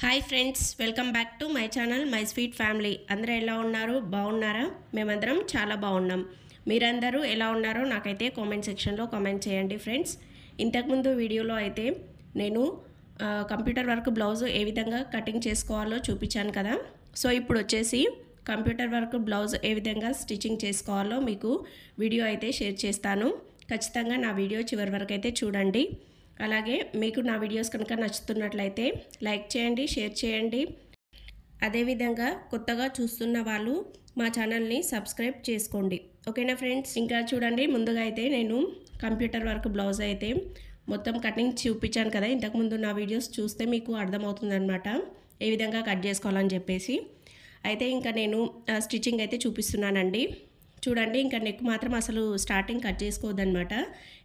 Hi friends, welcome back to my channel my sweet family. అందరూ ఎలా ఉన్నారు? బాగున్నారా? మేమందరం చాలా బాగున్నాం. మీరందరూ ఎలా ఉన్నారో నాకైతే కామెంట్ సెక్షన్లో కామెంట్ చేయండి ఫ్రెండ్స్. ఇంతకుముందు వీడియోలో అయితే నేను కంప్యూటర్ వర్క్ బ్లౌజ్ ఏ విధంగా కటింగ్ చేసుకోవాలో చూపించాను కదా. సో ఇప్పుడు వచ్చేసి కంప్యూటర్ వర్క్ బ్లౌజ్ ఏ విధంగా స్టిచ్చింగ్ చేసుకోవాలో మీకు వీడియో అయితే షేర్ చేస్తాను. ఖచ్చితంగా నా వీడియో చివరి వరకు అయితే చూడండి. అలాగే మీకు నా వీడియోస్ కనుక నచ్చుతున్నట్లయితే లైక్ చేయండి, షేర్ చేయండి. అదేవిధంగా కొత్తగా చూస్తున్న వాళ్ళు మా ఛానల్ని సబ్స్క్రైబ్ చేసుకోండి. ఓకేనా ఫ్రెండ్స్? ఇంకా చూడండి, ముందుగా అయితే నేను కంప్యూటర్ వర్క్ బ్లౌజ్ అయితే మొత్తం కటింగ్ చూపించాను కదా. ఇంతకుముందు నా వీడియోస్ చూస్తే మీకు అర్థమవుతుందన్నమాట ఏ విధంగా కట్ చేసుకోవాలని చెప్పేసి. అయితే ఇంకా నేను స్టిచ్చింగ్ అయితే చూపిస్తున్నానండి. చూడండి, ఇంకా నెక్ మాత్రం అసలు స్టార్టింగ్ కట్ చేసుకోవద్దనమాట.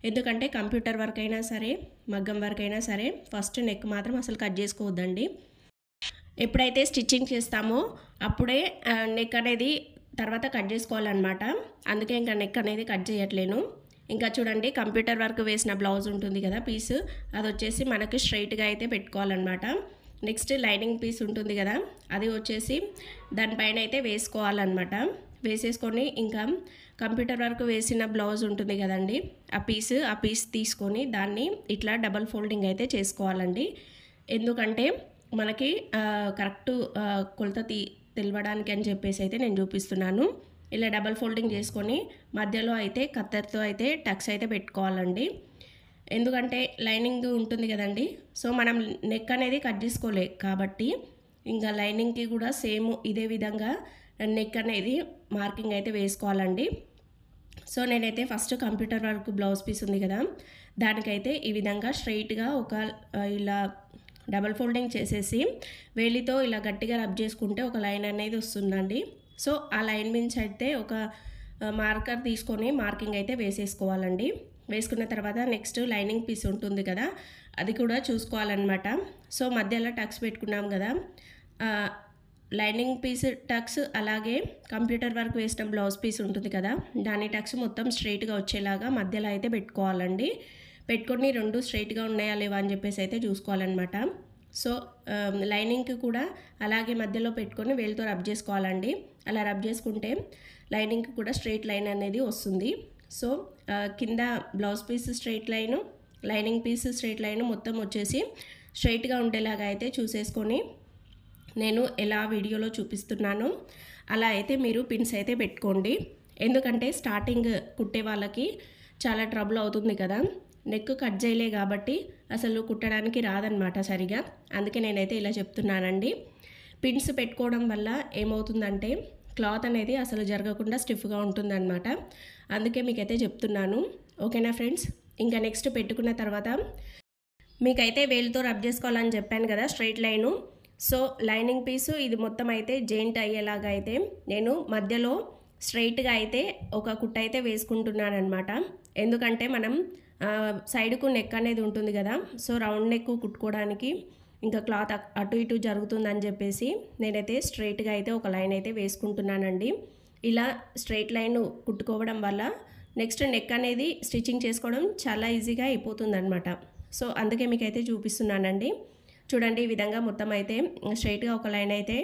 ఎందుకంటే కంప్యూటర్ వర్క్ అయినా సరే, మగ్గం వర్క్ అయినా సరే ఫస్ట్ నెక్ మాత్రం అసలు కట్ చేసుకోవద్దండి. ఎప్పుడైతే స్టిచ్చింగ్ చేస్తామో అప్పుడే నెక్ అనేది తర్వాత కట్ చేసుకోవాలన్నమాట. అందుకే ఇంకా నెక్ అనేది కట్ చేయట్లేను. ఇంకా చూడండి, కంప్యూటర్ వర్క్ వేసిన బ్లౌజ్ ఉంటుంది కదా పీస్, అది వచ్చేసి మనకి స్ట్రైట్గా అయితే పెట్టుకోవాలన్నమాట. నెక్స్ట్ లైనింగ్ పీస్ ఉంటుంది కదా, అది వచ్చేసి దానిపైన అయితే వేసుకోవాలన్నమాట. వేసేసుకొని ఇంకా కంప్యూటర్ వర్క్ వేసిన బ్లౌజ్ ఉంటుంది కదండి, ఆ పీస్ తీసుకొని దాన్ని ఇట్లా డబల్ ఫోల్డింగ్ అయితే చేసుకోవాలండి. ఎందుకంటే మనకి కరెక్ట్ కొలత తెలవడానికి అని చెప్పేసి అయితే నేను చూపిస్తున్నాను. ఇలా డబల్ ఫోల్డింగ్ చేసుకొని మధ్యలో అయితే కత్తెరతో అయితే టక్స్ అయితే పెట్టుకోవాలండి. ఎందుకంటే లైనింగ్ ఉంటుంది కదండి, సో మనం నెక్ అనేది కట్ చేసుకోలే కాబట్టి ఇంకా లైనింగ్కి కూడా సేమ్ ఇదే విధంగా నెక్ అనేది మార్కింగ్ అయితే వేసుకోవాలండి. సో నేనైతే first computer work blouse piece ఉంది కదా, దానికైతే ఈ విధంగా స్ట్రైట్గా ఒక ఇలా డబల్ ఫోల్డింగ్ చేసేసి వేలితో ఇలా గట్టిగా రబ్ చేసుకుంటే ఒక లైన్ అనేది వస్తుందండి. సో ఆ లైన్ నుంచి అయితే ఒక మార్కర్ తీసుకొని మార్కింగ్ అయితే వేసేసుకోవాలండి. వేసుకున్న తర్వాత నెక్స్ట్ లైనింగ్ పీస్ ఉంటుంది కదా, అది కూడా చూసుకోవాలన్నమాట. సో మధ్యలో టక్స్ పెట్టుకున్నాం కదా, లైనింగ్ పీస్ టక్స్ అలాగే కంప్యూటర్ వర్క్ వేసిన బ్లౌజ్ పీస్ ఉంటుంది కదా, దాని టక్స్ మొత్తం స్ట్రైట్గా వచ్చేలాగా మధ్యలో అయితే పెట్టుకోవాలండి. పెట్టుకొని రెండు స్ట్రైట్గా ఉన్నాయా లేవా అని చెప్పేసి అయితే చూసుకోవాలన్నమాట. సో లైనింగ్కి కూడా అలాగే మధ్యలో పెట్టుకొని వేలుతో రబ్ చేసుకోవాలండి. అలా రబ్ చేసుకుంటే లైనింగ్కి కూడా స్ట్రైట్ లైన్ అనేది వస్తుంది. సో కింద blouse piece straight line, lining piece straight line మొత్తం వచ్చేసి స్ట్రైట్గా ఉండేలాగా అయితే చూసేసుకొని నేను ఎలా వీడియోలో చూపిస్తున్నానో అలా అయితే మీరు పిన్స్ అయితే పెట్టుకోండి. ఎందుకంటే స్టార్టింగ్ కుట్టే వాళ్ళకి చాలా ట్రబుల్ అవుతుంది కదా, నెక్ కట్ చేయలే కాబట్టి అసలు కుట్టడానికి రాదనమాట సరిగా. అందుకే నేనైతే ఇలా చెప్తున్నానండి. పిన్స్ పెట్టుకోవడం వల్ల ఏమవుతుందంటే క్లాత్ అనేది అసలు జరగకుండా స్టిఫ్గా ఉంటుందన్నమాట. అందుకే మీకైతే చెప్తున్నాను. ఓకేనా ఫ్రెండ్స్? ఇంకా నెక్స్ట్ పెట్టుకున్న తర్వాత మీకైతే వేలుతో రబ్ చేసుకోవాలని చెప్పాను కదా స్ట్రైట్ లైను. సో లైనింగ్ పీసు ఇది మొత్తం అయితే జాయింట్ అయ్యేలాగా అయితే నేను మధ్యలో స్ట్రైట్గా అయితే ఒక కుట్ట అయితే వేసుకుంటున్నాను అనమాట. ఎందుకంటే మనం సైడ్కు నెక్ అనేది ఉంటుంది కదా, సో రౌండ్ నెక్ కుట్టుకోవడానికి ఇంకా క్లాత్ అటు ఇటు జరుగుతుందని చెప్పేసి నేనైతే స్ట్రైట్గా అయితే ఒక లైన్ అయితే వేసుకుంటున్నానండి. ఇలా స్ట్రైట్ లైన్ కుట్టుకోవడం వల్ల నెక్స్ట్ నెక్ అనేది స్టిచ్చింగ్ చేసుకోవడం చాలా ఈజీగా అయిపోతుంది అనమాట. సో అందుకే మీకైతే చూపిస్తున్నానండి. చూడండి, ఈ విధంగా మొత్తం అయితే స్ట్రైట్గా ఒక లైన్ అయితే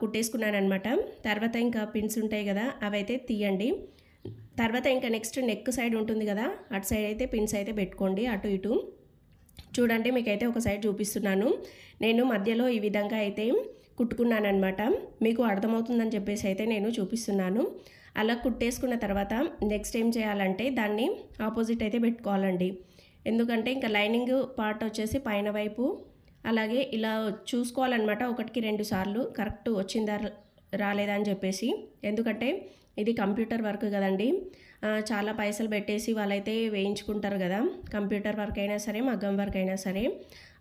కుట్టేసుకున్నాను అనమాట. తర్వాత ఇంకా పిన్స్ ఉంటాయి కదా, అవి అయితే తీయండి. తర్వాత ఇంకా నెక్స్ట్ నెక్ సైడ్ ఉంటుంది కదా, అటు సైడ్ అయితే పిన్స్ అయితే పెట్టుకోండి అటు ఇటు. చూడండి, మీకైతే ఒక సైడ్ చూపిస్తున్నాను. నేను మధ్యలో ఈ విధంగా అయితే కుట్టుకున్నాను అనమాట. మీకు అర్థమవుతుందని చెప్పేసి అయితే నేను చూపిస్తున్నాను. అలా కుట్టేసుకున్న తర్వాత నెక్స్ట్ ఏం చేయాలంటే దాన్ని ఆపోజిట్ అయితే పెట్టుకోవాలండి. ఎందుకంటే ఇంకా లైనింగ్ పార్ట్ వచ్చేసి పైన వైపు అలాగే ఇలా చూసుకోవాలన్నమాట. ఒకటికి 2 సార్లు కరెక్ట్ వచ్చిందా రాలేదా అని చెప్పేసి. ఎందుకంటే ఇది కంప్యూటర్ వర్క్ కదండి, చాలా పైసలు పెట్టేసి వాళ్ళైతే వేయించుకుంటారు కదా, కంప్యూటర్ వర్క్ అయినా సరే మగ్గం వర్క్ అయినా సరే.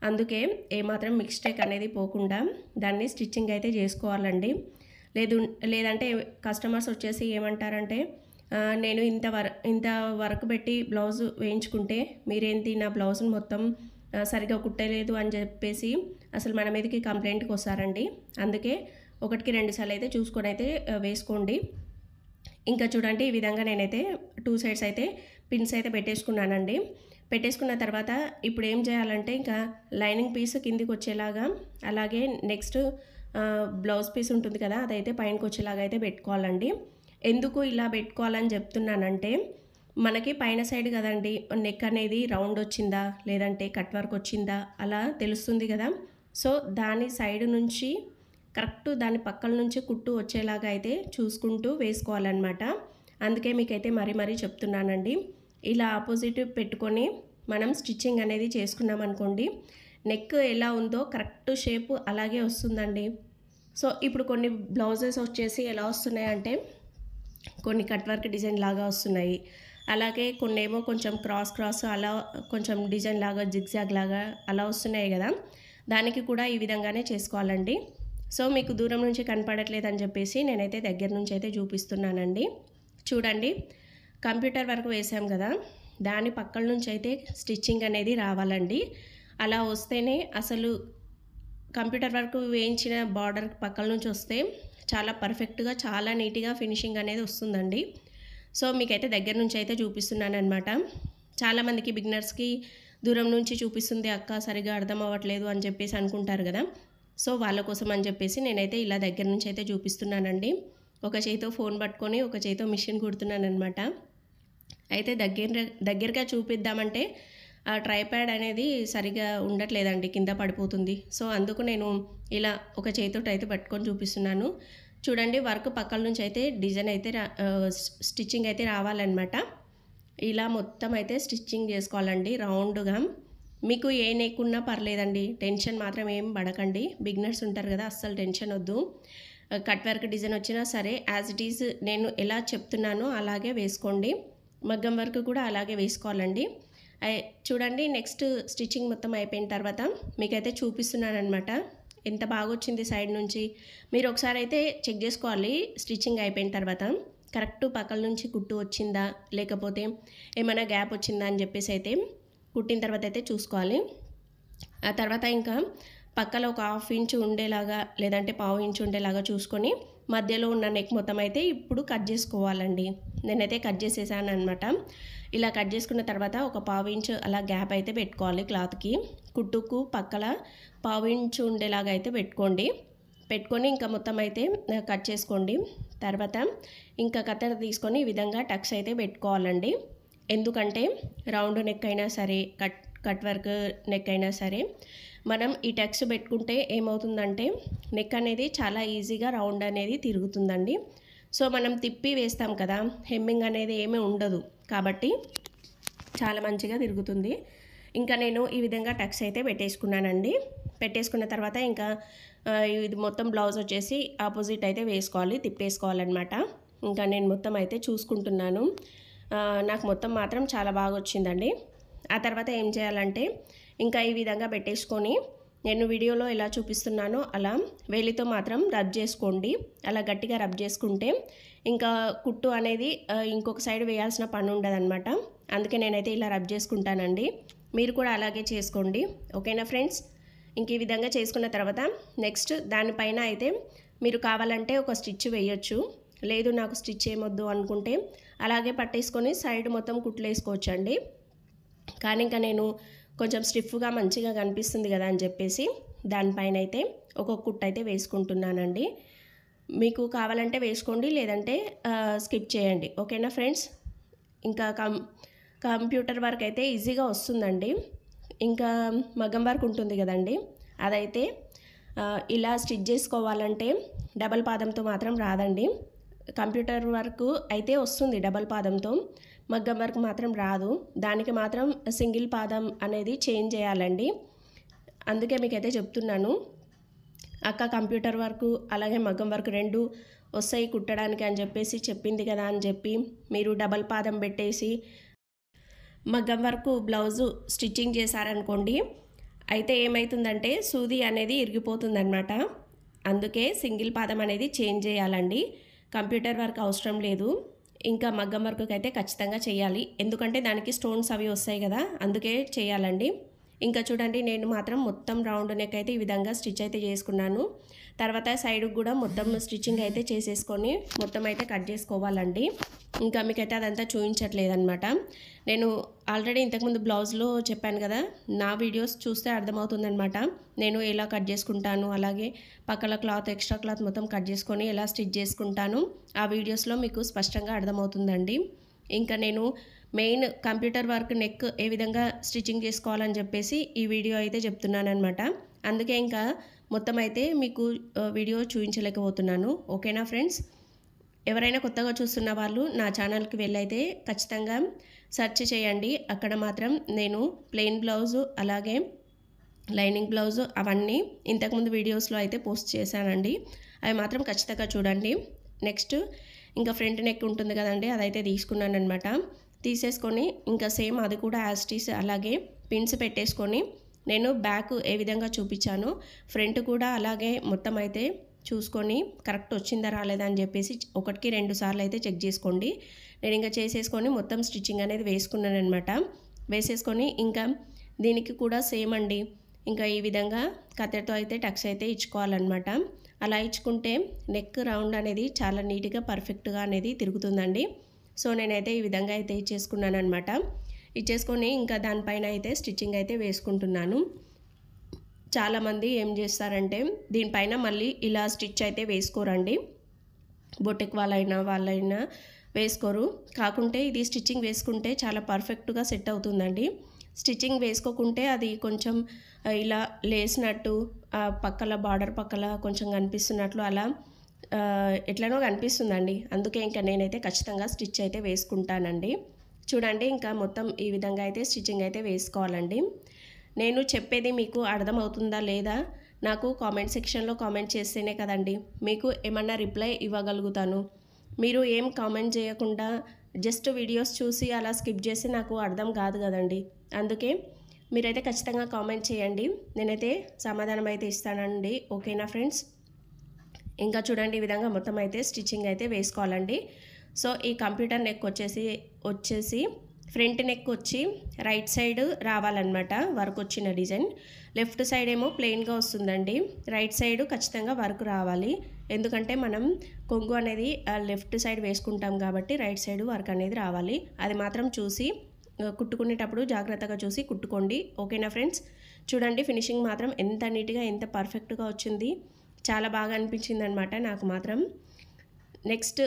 అందుకే ఏమాత్రం మిస్టేక్ అనేది పోకుండా దాన్ని స్టిచ్చింగ్ అయితే చేసుకోవాలండి. లేదంటే కస్టమర్స్ వచ్చేసి ఏమంటారంటే, నేను ఇంత వర్క్ పెట్టి బ్లౌజ్ వేయించుకుంటే మీరేంటి నా బ్లౌజ్ని మొత్తం సరిగా కుట్టలేదు అని చెప్పేసి అసలు మన మీదకి కంప్లైంట్కి వస్తారండి. అందుకే ఒకటికి 2 సార్లు అయితే చూసుకొని అయితే వేసుకోండి. ఇంకా చూడండి, ఈ విధంగా నేనైతే 2 సైడ్స్ అయితే పిన్స్ అయితే పెట్టేసుకున్నానండి. పెట్టేసుకున్న తర్వాత ఇప్పుడు ఏం చేయాలంటే ఇంకా లైనింగ్ పీస్ కిందికి వచ్చేలాగా, అలాగే నెక్స్ట్ బ్లౌజ్ పీస్ ఉంటుంది కదా అదైతే పైనకి వచ్చేలాగా అయితే పెట్టుకోవాలండి. ఎందుకు ఇలా పెట్టుకోవాలని చెప్తున్నానంటే మనకి పైన సైడ్ కదండి నెక్ అనేది రౌండ్ వచ్చిందా లేదంటే కట్ వర్క్ వచ్చిందా అలా తెలుస్తుంది కదా. సో దాని సైడ్ నుంచి కరెక్ట్ దాని పక్కల నుంచి కుట్టు వచ్చేలాగా అయితే చూసుకుంటూ వేసుకోవాలన్నమాట. అందుకే మీకైతే మరీ చెప్తున్నానండి. ఇలా ఆపోజిట్ పెట్టుకొని మనం స్టిచ్చింగ్ అనేది చేసుకున్నాం అనుకోండి, నెక్ ఎలా ఉందో కరెక్ట్ షేప్ అలాగే వస్తుందండి. సో ఇప్పుడు కొన్ని బ్లౌజెస్ వచ్చేసి ఎలా వస్తున్నాయంటే కొన్ని కట్ వర్క్ డిజైన్ లాగా వస్తున్నాయి, అలాగే కొన్ని ఏమో కొంచెం క్రాస్ అలా కొంచెం డిజైన్ లాగా జిగ్జాగ్ లాగా అలా వస్తున్నాయి కదా. దానికి కూడా ఈ విధంగానే చేసుకోవాలండి. సో మీకు దూరం నుంచి కనపడట్లేదని చెప్పేసి నేనైతే దగ్గర నుంచి అయితే చూపిస్తున్నానండి. చూడండి, కంప్యూటర్ వర్క్ వేసాం కదా, దాని పక్కల నుంచి అయితే స్టిచ్చింగ్ అనేది రావాలండి. అలా వస్తేనే అసలు కంప్యూటర్ వర్క్ వేయించిన బార్డర్ పక్కల నుంచి వస్తే చాలా పర్ఫెక్ట్గా చాలా నీట్గా ఫినిషింగ్ అనేది వస్తుందండి. సో మీకైతే దగ్గర నుంచి అయితే చూపిస్తున్నాను అనమాట. చాలామందికి బిగినర్స్కి దూరం నుంచి చూపిస్తుంది అక్క సరిగా అర్థం అవ్వట్లేదు అని చెప్పేసి అనుకుంటారు కదా. సో వాళ్ళ కోసం అని చెప్పేసి నేనైతే ఇలా దగ్గర నుంచి అయితే చూపిస్తున్నానండి. ఒక చేతితో ఫోన్ పట్టుకొని ఒక చేతితో మిషన్ కుడుతున్నాను అనమాట. అయితే దగ్గరగా చూపిద్దామంటే ఆ ట్రైప్యాడ్ అనేది సరిగా ఉండట్లేదండి, కింద పడిపోతుంది. సో అందుకు నేను ఇలా ఒక చేతితో అయితే పట్టుకొని చూపిస్తున్నాను. చూడండి, వర్క్ పక్కల నుంచి అయితే డిజైన్ అయితే స్టిచ్చింగ్ అయితే రావాలన్నమాట. ఇలా మొత్తం అయితే స్టిచ్చింగ్ చేసుకోవాలండి రౌండ్గా. మీకు ఏ నెక్ ఉన్నా పర్లేదండి, టెన్షన్ మాత్రం ఏం పడకండి. బిగినర్స్ ఉంటారు కదా, అస్సలు టెన్షన్ వద్దు. కట్ వర్క్ డిజైన్ వచ్చినా సరే యాజ్ ఇట్ ఈజ్ నేను ఎలా చెప్తున్నానో అలాగే వేసుకోండి. మగ్గం వర్క్ కూడా అలాగే వేసుకోవాలండి. చూడండి, నెక్స్ట్ స్టిచ్చింగ్ మొత్తం అయిపోయిన తర్వాత మీకైతే చూపిస్తున్నాను అనమాట ఎంత బాగా వచ్చింది సైడ్ నుంచి. మీరు ఒకసారి అయితే చెక్ చేసుకోవాలి స్టిచ్చింగ్ అయిపోయిన తర్వాత కరెక్ట్ పక్కల నుంచి కుట్టు వచ్చిందా లేకపోతే ఏమైనా గ్యాప్ వచ్చిందా అని చెప్పేసి అయితే కుట్టిన తర్వాత అయితే చూసుకోవాలి. ఆ తర్వాత ఇంకా పక్కలో ఒక 1/2 ఇంచు ఉండేలాగా లేదంటే 1/4 ఇంచు ఉండేలాగా చూసుకొని మధ్యలో ఉన్న నెక్ మొత్తం అయితే ఇప్పుడు కట్ చేసుకోవాలండి. నేనైతే కట్ చేసేసాను అనమాట. ఇలా కట్ చేసుకున్న తర్వాత ఒక 1/4 ఇంచు అలా గ్యాప్ అయితే పెట్టుకోవాలి క్లాత్కి. కుట్టుకు పక్కల 1/4 ఇంచు ఉండేలాగా అయితే పెట్టుకొని ఇంకా మొత్తం అయితే కట్ చేసుకోండి. తర్వాత ఇంకా కత్తెర తీసుకొని ఈ విధంగా టక్స్ అయితే పెట్టుకోవాలండి. ఎందుకంటే రౌండ్ నెక్ అయినా సరే కట్ వర్క్ నెక్ అయినా సరే మనం ఈ టక్స్ పెట్టుకుంటే ఏమవుతుందంటే నెక్ అనేది చాలా ఈజీగా రౌండ్ అనేది తిరుగుతుందండి. సో మనం తిప్పి వేస్తాం కదా, హెమ్మింగ్ అనేది ఏమీ ఉండదు కాబట్టి చాలా మంచిగా తిరుగుతుంది. ఇంకా నేను ఈ విధంగా టక్స్ అయితే పెట్టేసుకున్నానండి. పెట్టేసుకున్న తర్వాత ఇంకా ఇది మొత్తం బ్లౌజ్ వచ్చేసి ఆపోజిట్ అయితే వేసుకోవాలి, తిప్పేసుకోవాలన్నమాట. ఇంకా నేను మొత్తం అయితే చూసుకుంటున్నాను. నాకు మొత్తం మాత్రం చాలా బాగా వచ్చిందండి. ఆ తర్వాత ఏం చేయాలంటే ఇంకా ఈ విధంగా పెట్టేసుకొని నేను వీడియోలో ఎలా చూపిస్తున్నానో అలా వేలితో మాత్రం రబ్ చేసుకోండి. అలా గట్టిగా రబ్ చేసుకుంటే ఇంకా కుట్టు అనేది ఇంకొక సైడ్ వేయాల్సిన పని ఉండదన్నమాట. అందుకే నేనైతే ఇలా రబ్ చేసుకుంటానండి. మీరు కూడా అలాగే చేసుకోండి, ఓకేనా ఫ్రెండ్స్. ఇంక ఈ విధంగా చేసుకున్న తర్వాత నెక్స్ట్ దానిపైన అయితే మీరు కావాలంటే ఒక స్టిచ్ వేయొచ్చు, లేదు నాకు స్టిచ్ ఏమొద్దు అనుకుంటే అలాగే పట్టేసుకొని సైడ్ మొత్తం కుట్లు వేసుకోవచ్చండి. కానీ ఇంకా నేను కొంచెం స్టిఫ్గా మంచిగా కనిపిస్తుంది కదా అని చెప్పేసి దానిపైన అయితే ఒక కుట్టు అయితే వేసుకుంటున్నానండి. మీకు కావాలంటే వేసుకోండి, లేదంటే స్కిప్ చేయండి, ఓకేనా ఫ్రెండ్స్. ఇంకా కంప్యూటర్ వర్క్ అయితే ఈజీగా వస్తుందండి. ఇంకా మగ్గం వర్క్ ఉంటుంది కదండి, అదైతే ఇలా స్టిచ్ చేసుకోవాలంటే డబల్ పాదంతో మాత్రం రాదండి. కంప్యూటర్ వర్క్ అయితే వస్తుంది డబల్ పాదంతో, మగ్గం వర్క్ మాత్రం రాదు. దానికి మాత్రం సింగిల్ పాదం అనేది చేంజ్ చేయాలండి. అందుకే మీకైతే చెప్తున్నాను, అక్క కంప్యూటర్ వర్క్ అలాగే మగ్గం వర్క్ రెండు వస్తాయి కుట్టడానికి అని చెప్పేసి చెప్పింది కదా అని చెప్పి మీరు డబల్ పాదం పెట్టేసి మగ్గం వర్క్ బ్లౌజు స్టిచ్చింగ్ చేశారనుకోండి, అయితే ఏమవుతుందంటే సూది అనేది ఇరిగిపోతుందన్నమాట. అందుకే సింగిల్ పాదం అనేది చేంజ్ చేయాలండి. కంప్యూటర్ వర్క్ అవసరం లేదు, ఇంకా మగ్గం వర్క్ అయితే ఖచ్చితంగా చేయాలి. ఎందుకంటే దానికి స్టోన్స్ అవి వస్తాయి కదా, అందుకే చేయాలండి. ఇంకా చూడండి, నేను మాత్రం మొత్తం రౌండ్ నెక్ అయితే ఈ విధంగా స్టిచ్ అయితే చేసుకున్నాను. తర్వాత సైడ్కి కూడా మొత్తం స్టిచ్చింగ్ అయితే చేసేసుకొని మొత్తం అయితే కట్ చేసుకోవాలండి. ఇంకా మీకైతే అదంతా చూపించట్లేదనమాట. నేను ఆల్రెడీ ఇంతకుముందు బ్లౌజ్లో చెప్పాను కదా, నా వీడియోస్ చూస్తే అర్థమవుతుందనమాట నేను ఎలా కట్ చేసుకుంటాను, అలాగే పక్కల క్లాత్ ఎక్స్ట్రా క్లాత్ మొత్తం కట్ చేసుకొని ఎలా స్టిచ్ చేసుకుంటాను ఆ వీడియోస్లో మీకు స్పష్టంగా అర్థమవుతుందండి. ఇంకా నేను మెయిన్ కంప్యూటర్ వర్క్ నెక్ ఏ విధంగా స్టిచ్చింగ్ చేసుకోవాలని చెప్పేసి ఈ వీడియో అయితే చెప్తున్నానమాట. అందుకే ఇంకా మొత్తం అయితే మీకు వీడియో చూపించలేకపోతున్నాను. ఓకేనా ఫ్రెండ్స్? ఎవరైనా కొత్తగా చూస్తున్న వాళ్ళు నా ఛానల్కి వెళ్ళైతే ఖచ్చితంగా సెర్చ్ చేయండి. అక్కడ మాత్రం నేను ప్లెయిన్ బ్లౌజు అలాగే లైనింగ్ బ్లౌజు అవన్నీ ఇంతకుముందు వీడియోస్లో అయితే పోస్ట్ చేశానండి. అవి మాత్రం ఖచ్చితంగా చూడండి. నెక్స్ట్ ఇంకా ఫ్రంట్ నెక్ ఉంటుంది కదండి, అదైతే తీసుకున్నాను అనమాట. తీసేసుకొని ఇంకా సేమ్ అది కూడా యాస్టీస్ అలాగే పిన్స్ పెట్టేసుకొని నేను బ్యాక్ ఏ విధంగా చూపించాను ఫ్రంట్ కూడా అలాగే మొత్తం అయితే చూసుకొని కరెక్ట్ వచ్చిందా రాలేదా అని చెప్పేసి ఒకటికి 2 సార్లు అయితే చెక్ చేసుకోండి. నేను ఇంకా చేసేసుకొని మొత్తం స్టిచ్చింగ్ అనేది వేసుకున్నాను అనమాట. వేసేసుకొని ఇంకా దీనికి కూడా సేమ్ అండి, ఇంకా ఈ విధంగా కత్తెరతో అయితే టక్స్ అయితే ఇచ్చుకోవాలన్నమాట. అలా ఇచ్చుకుంటే నెక్ రౌండ్ అనేది చాలా నీట్గా పర్ఫెక్ట్గా అనేది తిరుగుతుందండి. సో నేనైతే ఈ విధంగా అయితే ఇచ్చేసుకున్నాను అనమాట. ఇచ్చేసుకొని ఇంకా దానిపైన అయితే స్టిచ్చింగ్ అయితే వేసుకుంటున్నాను. చాలామంది ఏం చేస్తారంటే దీనిపైన మళ్ళీ ఇలా స్టిచ్ అయితే వేసుకోరండి. బొటెక్ వాళ్ళైనా వేసుకోరు. కాకుంటే ఇది స్టిచ్చింగ్ వేసుకుంటే చాలా పర్ఫెక్ట్గా సెట్ అవుతుందండి. స్టిచ్చింగ్ వేసుకోకుంటే అది కొంచెం ఇలా లేసినట్టు పక్కల బార్డర్ పక్కల కొంచెం కనిపిస్తున్నట్లు అలా ఎట్లనో కనిపిస్తుందండి. అందుకే ఇంకా నేనైతే ఖచ్చితంగా స్టిచ్ అయితే వేసుకుంటానండి. చూడండి ఇంకా మొత్తం ఈ విధంగా అయితే స్టిచ్చింగ్ అయితే వేసుకోవాలండి. నేను చెప్పేది మీకు అర్థమవుతుందా లేదా నాకు కామెంట్ సెక్షన్లో కామెంట్ చేస్తేనే కదండి మీకు ఏమన్నా రిప్లై ఇవ్వగలుగుతాను. మీరు ఏం కామెంట్ చేయకుండా జస్ట్ వీడియోస్ చూసి అలా స్కిప్ చేసి నాకు అర్థం కాదు కదండి. అందుకే మీరైతే ఖచ్చితంగా కామెంట్ చేయండి, నేనైతే సమాధానం అయితే ఇస్తానండి. ఓకేనా ఫ్రెండ్స్? ఇంకా చూడండి ఈ విధంగా మొత్తం అయితే స్టిచ్చింగ్ అయితే వేసుకోవాలండి. సో ఈ కంప్యూటర్ నెక్ వచ్చేసి ఫ్రంట్ నెక్ వచ్చి రైట్ సైడ్ రావాలన్నమాట వర్క్ వచ్చిన డిజైన్. లెఫ్ట్ సైడ్ ఏమో ప్లెయిన్గా వస్తుందండి. రైట్ సైడ్ ఖచ్చితంగా వర్క్ రావాలి. ఎందుకంటే మనం కొంగు అనేది లెఫ్ట్ సైడ్ వేసుకుంటాం కాబట్టి రైట్ సైడ్ వర్క్ అనేది రావాలి. అది మాత్రం చూసి కుట్టుకునేటప్పుడు జాగ్రత్తగా చూసి కుట్టుకోండి. ఓకేనా ఫ్రెండ్స్? చూడండి ఫినిషింగ్ మాత్రం ఎంత నీట్గా ఎంత పర్ఫెక్ట్గా వచ్చింది. చాలా బాగా అనిపించింది అనమాట నాకు మాత్రం. నెక్స్ట్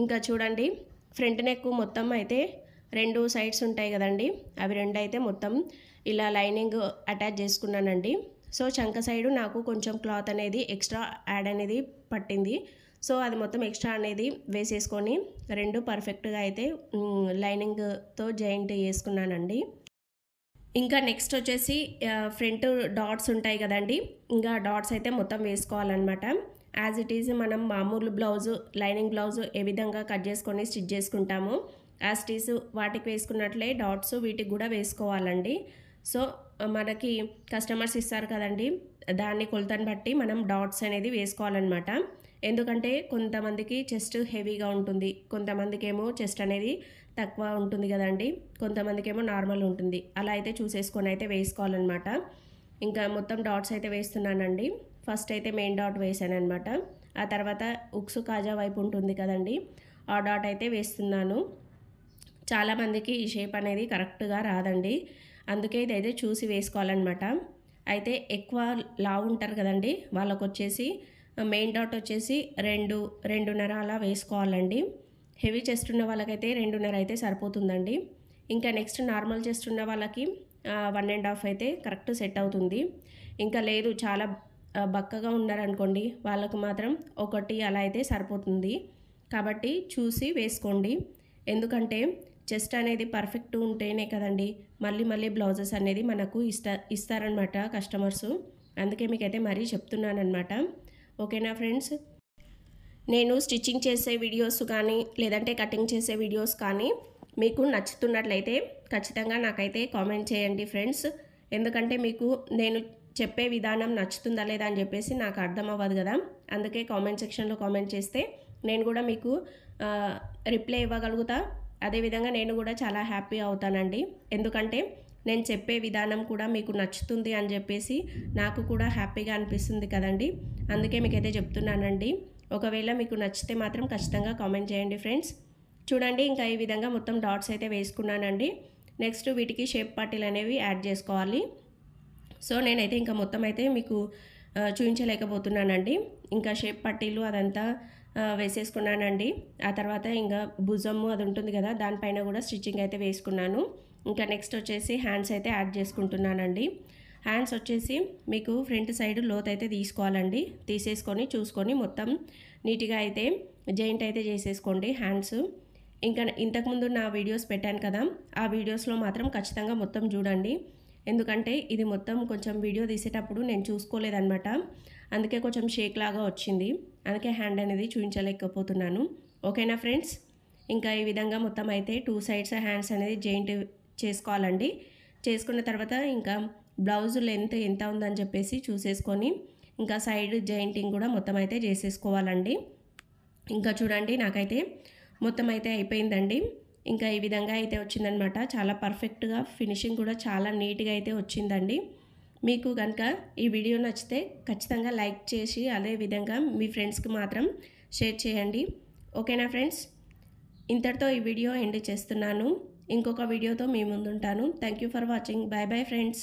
ఇంకా చూడండి ఫ్రంట్ నెక్ మొత్తం అయితే 2 సైడ్స్ ఉంటాయి కదండి, అవి 2 అయితే మొత్తం ఇలా లైనింగ్ అటాచ్ చేసుకున్నానండి. సో చంక సైడు నాకు కొంచెం క్లాత్ అనేది ఎక్స్ట్రా యాడ్ అనేది పట్టింది. సో అది మొత్తం ఎక్స్ట్రా అనేది వేసేసుకొని 2 పర్ఫెక్ట్గా అయితే లైనింగ్తో జాయింట్ చేసుకున్నానండి. ఇంకా నెక్స్ట్ వచ్చేసి ఫ్రంట్ డాట్స్ ఉంటాయి కదండి, ఇంకా డాట్స్ అయితే మొత్తం వేసుకోవాలన్నమాట. యాజ్ ఇట్ ఈజ్ మనం మామూలు బ్లౌజు లైనింగ్ బ్లౌజు ఏ విధంగా కట్ చేసుకొని స్టిచ్ చేసుకుంటామో యాజ్ ఇట్ ఈజ్ వాటికి వేసుకున్నట్లే డాట్స్ వీటికి కూడా వేసుకోవాలండి. సో మనకి కస్టమర్స్ ఇస్తారు కదండి, దాన్ని కొలతను బట్టి మనం డాట్స్ అనేది వేసుకోవాలన్నమాట. ఎందుకంటే కొంతమందికి చెస్ట్ హెవీగా ఉంటుంది, కొంతమందికి ఏమో చెస్ట్ అనేది తక్కువ ఉంటుంది కదండి, కొంతమందికి ఏమో నార్మల్ ఉంటుంది. అలా అయితే చూసేసుకొని అయితే వేసుకోవాలన్నమాట. ఇంకా మొత్తం డాట్స్ అయితే వేస్తున్నానండి. ఫస్ట్ అయితే మెయిన్ డాట్ వేసాను అనమాట. ఆ తర్వాత ఉక్సు కాజా వైపు ఉంటుంది కదండి, ఆ డాట్ అయితే వేస్తున్నాను. చాలామందికి ఈ షేప్ అనేది కరెక్ట్గా రాదండి, అందుకే ఇదైతే చూసి వేసుకోవాలన్నమాట. అయితే ఎక్కువ లావు ఉంటారు కదండి, వాళ్ళకు వచ్చేసి మెయిన్ డాట్ వచ్చేసి 2.5 అలా వేసుకోవాలండి. హెవీ చెస్ట్ ఉన్న వాళ్ళకైతే 2.5 అయితే సరిపోతుందండి. ఇంకా నెక్స్ట్ నార్మల్ చెస్ట్ ఉన్న వాళ్ళకి 1.5 అయితే కరెక్ట్ సెట్ అవుతుంది. ఇంకా లేదు చాలా బక్కగా ఉన్నారనుకోండి, వాళ్ళకు మాత్రం 1 అలా అయితే సరిపోతుంది. కాబట్టి చూసి వేసుకోండి. ఎందుకంటే చెస్ట్ అనేది పర్ఫెక్ట్ ఉంటేనే కదండి మళ్ళీ బ్లౌజెస్ అనేది మనకు ఇస్తారనమాట కస్టమర్సు. అందుకే మీకైతే మరీ చెప్తున్నానమాట. ఓకేనా ఫ్రెండ్స్? నేను స్టిచ్చింగ్ చేసే వీడియోస్ కానీ లేదంటే కటింగ్ చేసే వీడియోస్ కానీ మీకు నచ్చుతున్నట్లయితే ఖచ్చితంగా నాకైతే కామెంట్ చేయండి ఫ్రెండ్స్. ఎందుకంటే మీకు నేను చెప్పే విధానం నచ్చుతుందా లేదా అని చెప్పేసి నాకు అర్థం అవ్వదు కదా, అందుకే కామెంట్ సెక్షన్లో కామెంట్ చేస్తే నేను కూడా మీకు రిప్లై ఇవ్వగలుగుతా. అదేవిధంగా నేను కూడా చాలా హ్యాపీ అవుతానండి. ఎందుకంటే నేను చెప్పే విధానం కూడా మీకు నచ్చుతుంది అని చెప్పేసి నాకు కూడా హ్యాపీగా అనిపిస్తుంది కదండి, అందుకే మీకైతే చెప్తున్నానండి. ఒకవేళ మీకు నచ్చితే మాత్రం ఖచ్చితంగా కామెంట్ చేయండి ఫ్రెండ్స్. చూడండి ఇంకా ఈ విధంగా మొత్తం డాట్స్ అయితే వేసుకున్నానండి. నెక్స్ట్ వీటికి షేప్ పట్టీలు అనేవి యాడ్ చేసుకోవాలి. సో నేనైతే ఇంకా మొత్తం అయితే మీకు చూపించలేకపోతున్నానండి. ఇంకా షేప్ పట్టీలు అదంతా వేసేసుకున్నానండి. ఆ తర్వాత ఇంకా భుజము అది ఉంటుంది కదా, దానిపైన కూడా స్టిచ్చింగ్ అయితే వేసుకున్నాను. ఇంకా నెక్స్ట్ వచ్చేసి హ్యాండ్స్ అయితే యాడ్ చేసుకుంటున్నానండి. హ్యాండ్స్ వచ్చేసి మీకు ఫ్రంట్ సైడ్ లోత్ అయితే తీసుకోవాలండి. తీసేసుకొని చూసుకొని మొత్తం నీట్గా అయితే జాయింట్ అయితే చేసేసుకోండి హ్యాండ్స్. ఇంకా ఇంతకుముందు నా వీడియోస్ పెట్టాను కదా, ఆ వీడియోస్లో మాత్రం ఖచ్చితంగా మొత్తం చూడండి. ఎందుకంటే ఇది మొత్తం కొంచెం వీడియో తీసేటప్పుడు నేను చూసుకోలేదన్నమాట. అందుకే కొంచెం షేక్ లాగా వచ్చింది. అందుకే హ్యాండ్ అనేది చూపించలేకపోతున్నాను. ఓకేనా ఫ్రెండ్స్, ఇంకా ఈ విధంగా మొత్తం అయితే 2 సైడ్స్ హ్యాండ్స్ అనేది జాయింట్ చేసుకోవాలండి. చేసుకున్న తర్వాత ఇంకా బ్లౌజ్ లెంత్ ఎంత ఉందని చెప్పేసి చూసేసుకొని ఇంకా సైడ్ జాయింటింగ్ కూడా మొత్తం అయితే చేసేసుకోవాలండి. ఇంకా చూడండి నాకైతే మొత్తం అయితే అయిపోయిందండి. ఇంకా ఈ విధంగా అయితే వచ్చిందనమాట. చాలా పర్ఫెక్ట్గా ఫినిషింగ్ కూడా చాలా నీట్గా అయితే వచ్చిందండి. మీకు కనుక ఈ వీడియో నచ్చితే ఖచ్చితంగా లైక్ చేసి అదే విధంగా మీ ఫ్రెండ్స్కి మాత్రం షేర్ చేయండి. ఓకేనా ఫ్రెండ్స్, ఇంతటితో ఈ వీడియో ఎండ్ చేస్తున్నాను. ఇంకొక వీడియోతో మీ ముందుంటాను. Thank you for watching. Bye bye friends.